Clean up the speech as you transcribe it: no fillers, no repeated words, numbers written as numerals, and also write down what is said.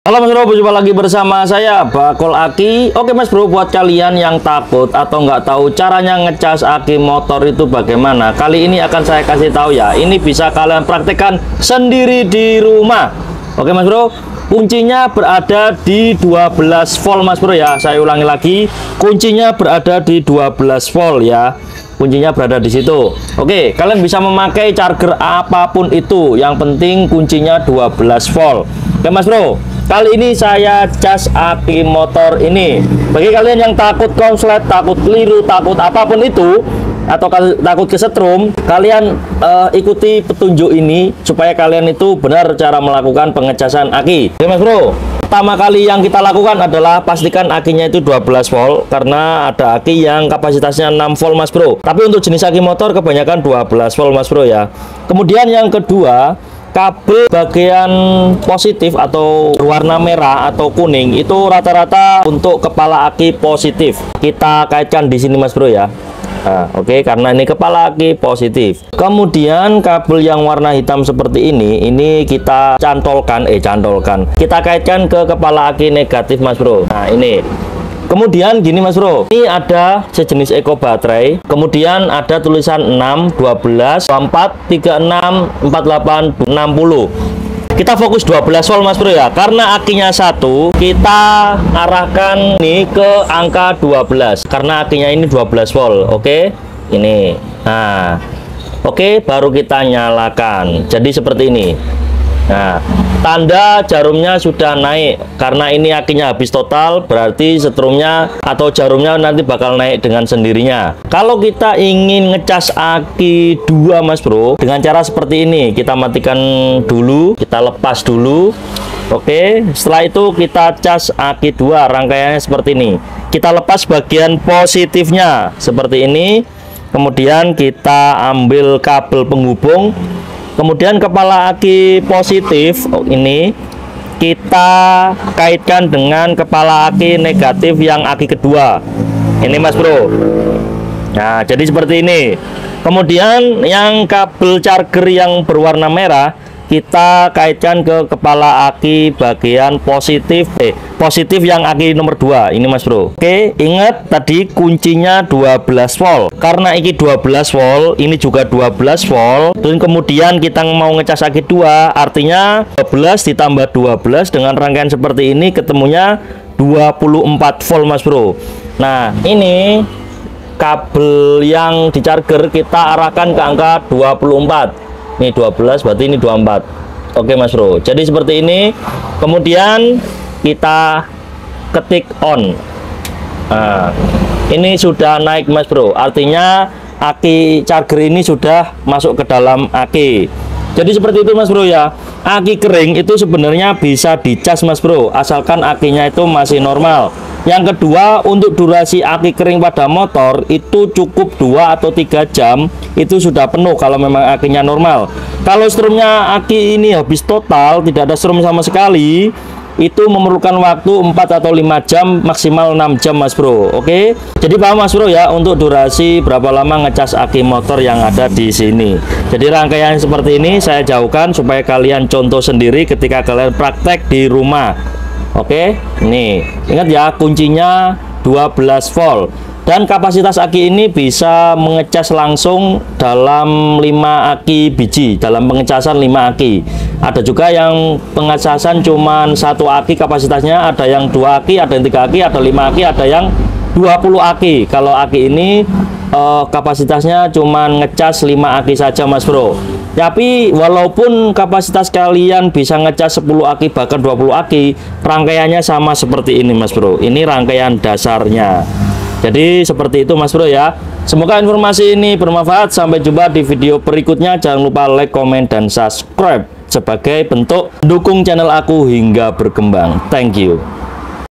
Halo Mas Bro, berjumpa lagi bersama saya Bakul Aki. Oke Mas Bro, buat kalian yang takut atau nggak tahu caranya ngecas aki motor itu bagaimana, kali ini akan saya kasih tahu ya. Ini bisa kalian praktekkan sendiri di rumah. Oke Mas Bro, kuncinya berada di 12 volt Mas Bro ya. Saya ulangi lagi, kuncinya berada di 12 volt ya. Kuncinya berada di situ. Oke, kalian bisa memakai charger apapun itu. Yang penting kuncinya 12 volt. Oke Mas Bro, kali ini saya cas aki motor ini. Bagi kalian yang takut konslet, takut keliru, takut apapun itu, atau takut kesetrum, kalian ikuti petunjuk ini supaya kalian itu benar cara melakukan pengecasan aki. Oke Mas Bro, pertama kali yang kita lakukan adalah pastikan akinya itu 12 volt, karena ada aki yang kapasitasnya 6 volt Mas Bro. Tapi untuk jenis aki motor kebanyakan 12 volt Mas Bro ya. Kemudian yang kedua, kabel bagian positif atau warna merah atau kuning itu rata-rata untuk kepala aki positif. Kita kaitkan di sini Mas Bro ya. Nah, oke, karena ini kepala aki positif. Kemudian kabel yang warna hitam seperti ini kita cantolkan, kita kaitkan ke kepala aki negatif Mas Bro. Nah ini. Kemudian gini Mas Bro, ini ada sejenis eco baterai, kemudian ada tulisan 6, 12, 24, 36, 48, 60. Kita fokus 12 volt Mas Bro ya, karena akinya satu, kita arahkan nih ke angka 12, karena akinya ini 12 volt. Oke, ini. Nah, oke, baru kita nyalakan. Jadi seperti ini. Nah, tanda jarumnya sudah naik, karena ini akinya habis total, berarti setrumnya atau jarumnya nanti bakal naik dengan sendirinya. Kalau kita ingin ngecas aki 2 Mas Bro, dengan cara seperti ini, kita matikan dulu, kita lepas dulu. Oke, setelah itu kita cas aki 2, rangkaiannya seperti ini. Kita lepas bagian positifnya seperti ini, kemudian kita ambil kabel penghubung. Kemudian kepala aki positif ini kita kaitkan dengan kepala aki negatif yang aki kedua. Ini Mas Bro. Nah, jadi seperti ini. Kemudian yang kabel charger yang berwarna merah kita kaitkan ke kepala aki bagian positif yang aki nomor 2 ini Mas Bro. Oke, ingat tadi kuncinya 12 volt, karena ini 12 volt, ini juga 12 volt, dan kemudian kita mau ngecas aki 2, artinya 12 ditambah 12 dengan rangkaian seperti ini ketemunya 24 volt Mas Bro. Nah, ini kabel yang di charger kita arahkan ke angka 24. Ini 12, berarti ini 24. Oke Mas Bro, jadi seperti ini. Kemudian kita ketik on. Nah, ini sudah naik Mas Bro, artinya aki charger ini sudah masuk ke dalam aki. Jadi seperti itu Mas Bro ya. Aki kering itu sebenarnya bisa dicas Mas Bro, asalkan akinya itu masih normal. Yang kedua, untuk durasi aki kering pada motor itu cukup 2 atau 3 jam, itu sudah penuh kalau memang akinya normal. Kalau strumnya aki ini habis total, tidak ada strum sama sekali, itu memerlukan waktu 4 atau 5 jam, maksimal 6 jam Mas Bro. Oke, jadi paham Mas Bro ya untuk durasi berapa lama ngecas aki motor yang ada di sini. Jadi rangkaian seperti ini saya jauhkan supaya kalian contoh sendiri ketika kalian praktek di rumah. Oke, nih ingat ya, kuncinya 12 volt, dan kapasitas aki ini bisa mengecas langsung dalam 5 aki biji, dalam pengecasan 5 aki. Ada juga yang pengecasan cuman 1 aki kapasitasnya, ada yang 2 aki, ada yang 3 aki, ada 5 aki, ada yang 20 aki. Kalau aki ini kapasitasnya cuman ngecas 5 aki saja Mas Bro. Tapi walaupun kapasitas kalian bisa ngecas 10 aki bahkan 20 aki, rangkaiannya sama seperti ini Mas Bro. Ini rangkaian dasarnya. Jadi seperti itu Mas Bro ya. Semoga informasi ini bermanfaat. Sampai jumpa di video berikutnya. Jangan lupa like, komen, dan subscribe sebagai bentuk mendukung channel aku hingga berkembang. Thank you.